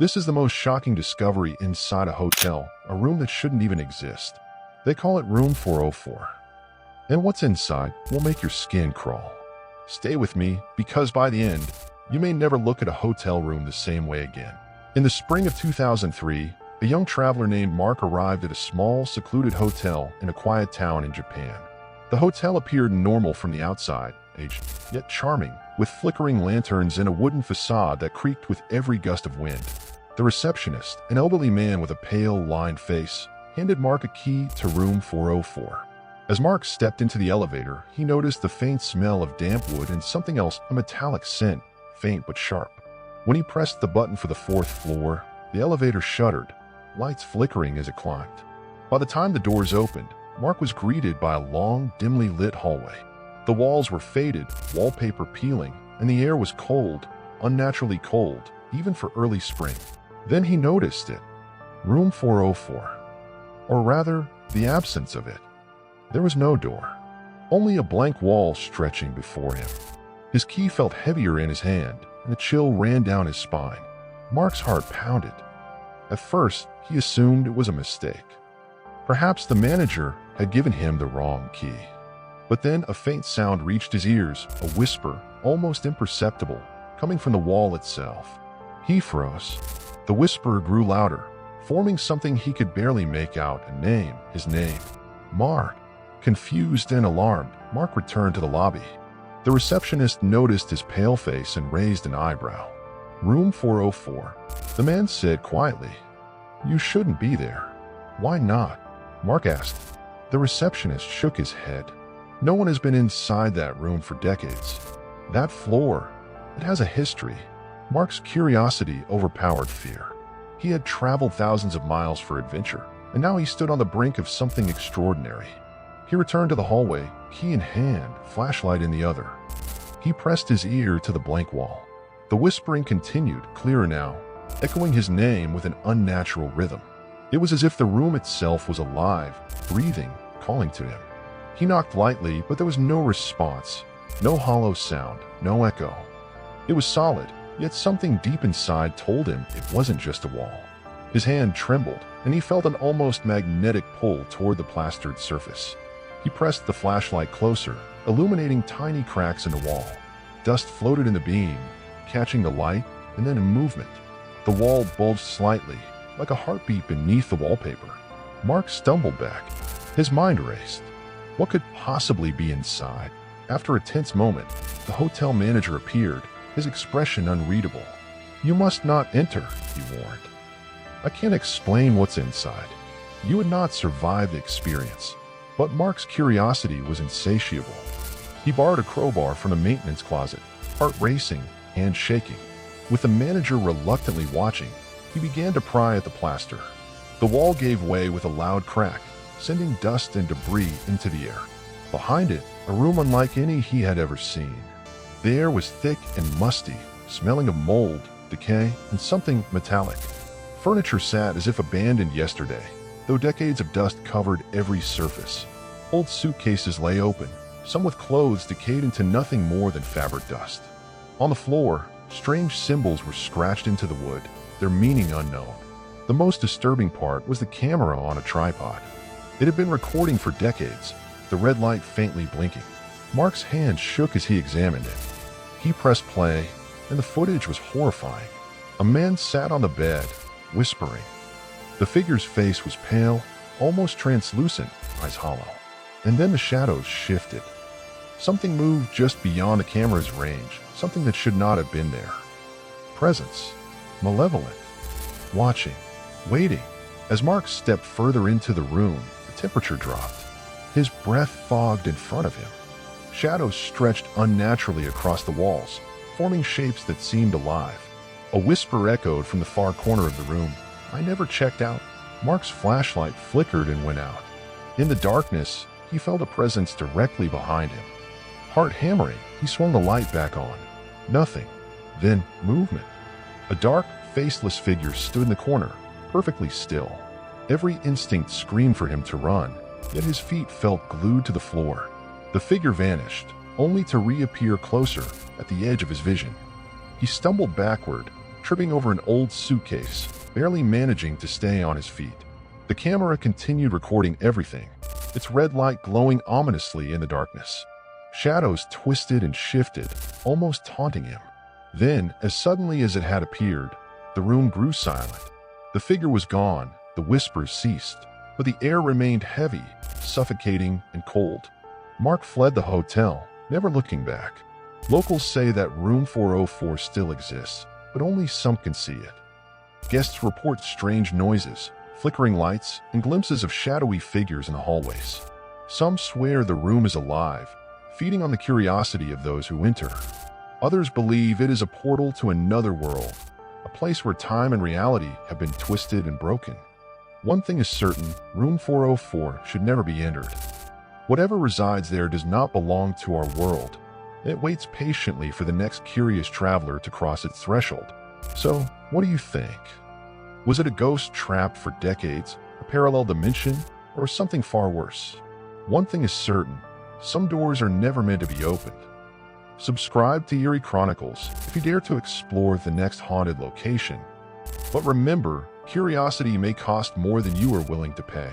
This is the most shocking discovery inside a hotel, a room that shouldn't even exist. They call it Room 404. And what's inside will make your skin crawl. Stay with me, because by the end, you may never look at a hotel room the same way again. In the spring of 2003, a young traveler named Mark arrived at a small, secluded hotel in a quiet town in Japan. The hotel appeared normal from the outside, aged, yet charming, with flickering lanterns and a wooden facade that creaked with every gust of wind. The receptionist, an elderly man with a pale, lined face, handed Mark a key to Room 404. As Mark stepped into the elevator, he noticed the faint smell of damp wood and something else, a metallic scent, faint but sharp. When he pressed the button for the fourth floor, the elevator shuddered, lights flickering as it climbed. By the time the doors opened, Mark was greeted by a long, dimly lit hallway. The walls were faded, wallpaper peeling, and the air was cold, unnaturally cold, even for early spring. Then he noticed it. Room 404. Or rather, the absence of it. There was no door, only a blank wall stretching before him. His key felt heavier in his hand, and a chill ran down his spine. Mark's heart pounded. At first, he assumed it was a mistake. Perhaps the manager had given him the wrong key. But then a faint sound reached his ears, a whisper, almost imperceptible, coming from the wall itself. He froze. The whisper grew louder, forming something he could barely make out, a name, his name. Mark. Confused and alarmed, Mark returned to the lobby. The receptionist noticed his pale face and raised an eyebrow. Room 404. The man said quietly, "You shouldn't be there." "Why not?" Mark asked. The receptionist shook his head. "No one has been inside that room for decades. That floor, it has a history." Mark's curiosity overpowered fear. He had traveled thousands of miles for adventure, and now he stood on the brink of something extraordinary. He returned to the hallway, key in hand, flashlight in the other. He pressed his ear to the blank wall. The whispering continued, clearer now, echoing his name with an unnatural rhythm. It was as if the room itself was alive, breathing, calling to him. He knocked lightly, but there was no response, no hollow sound, no echo. It was solid, yet something deep inside told him it wasn't just a wall. His hand trembled, and he felt an almost magnetic pull toward the plastered surface. He pressed the flashlight closer, illuminating tiny cracks in the wall. Dust floated in the beam, catching the light, and then in movement. The wall bulged slightly, like a heartbeat beneath the wallpaper. Mark stumbled back. His mind raced. What could possibly be inside? After a tense moment, the hotel manager appeared, his expression unreadable. "You must not enter," he warned. "I can't explain what's inside. You would not survive the experience." But Mark's curiosity was insatiable. He borrowed a crowbar from the maintenance closet, heart racing, hand shaking. With the manager reluctantly watching, he began to pry at the plaster. The wall gave way with a loud crack, sending dust and debris into the air. Behind it, a room unlike any he had ever seen. The air was thick and musty, smelling of mold, decay, and something metallic. Furniture sat as if abandoned yesterday, though decades of dust covered every surface. Old suitcases lay open, some with clothes decayed into nothing more than fabric dust. On the floor, strange symbols were scratched into the wood, their meaning unknown. The most disturbing part was the camera on a tripod. It had been recording for decades, the red light faintly blinking. Mark's hand shook as he examined it. He pressed play, and the footage was horrifying. A man sat on the bed, whispering. The figure's face was pale, almost translucent, eyes hollow. And then the shadows shifted. Something moved just beyond the camera's range, something that should not have been there. Presence. Malevolent. Watching. Waiting. As Mark stepped further into the room, the temperature dropped. His breath fogged in front of him. Shadows stretched unnaturally across the walls, forming shapes that seemed alive. A whisper echoed from the far corner of the room. "I never checked out." Mark's flashlight flickered and went out. In the darkness, he felt a presence directly behind him. Heart hammering, he swung the light back on. Nothing. Then movement. A dark, faceless figure stood in the corner, perfectly still. Every instinct screamed for him to run, yet his feet felt glued to the floor. The figure vanished, only to reappear closer, at the edge of his vision. He stumbled backward, tripping over an old suitcase, barely managing to stay on his feet. The camera continued recording everything, its red light glowing ominously in the darkness. Shadows twisted and shifted, almost taunting him. Then, as suddenly as it had appeared, the room grew silent. The figure was gone, the whispers ceased, but the air remained heavy, suffocating, and cold. Mark fled the hotel, never looking back. Locals say that room 404 still exists, but only some can see it. Guests report strange noises, flickering lights, and glimpses of shadowy figures in the hallways. Some swear the room is alive, feeding on the curiosity of those who enter. Others believe it is a portal to another world, a place where time and reality have been twisted and broken. One thing is certain, room 404 should never be entered. Whatever resides there does not belong to our world. It waits patiently for the next curious traveler to cross its threshold. So, what do you think? Was it a ghost trapped for decades, a parallel dimension, or something far worse? One thing is certain, some doors are never meant to be opened. Subscribe to Eerie Chronicles if you dare to explore the next haunted location. But remember, curiosity may cost more than you are willing to pay.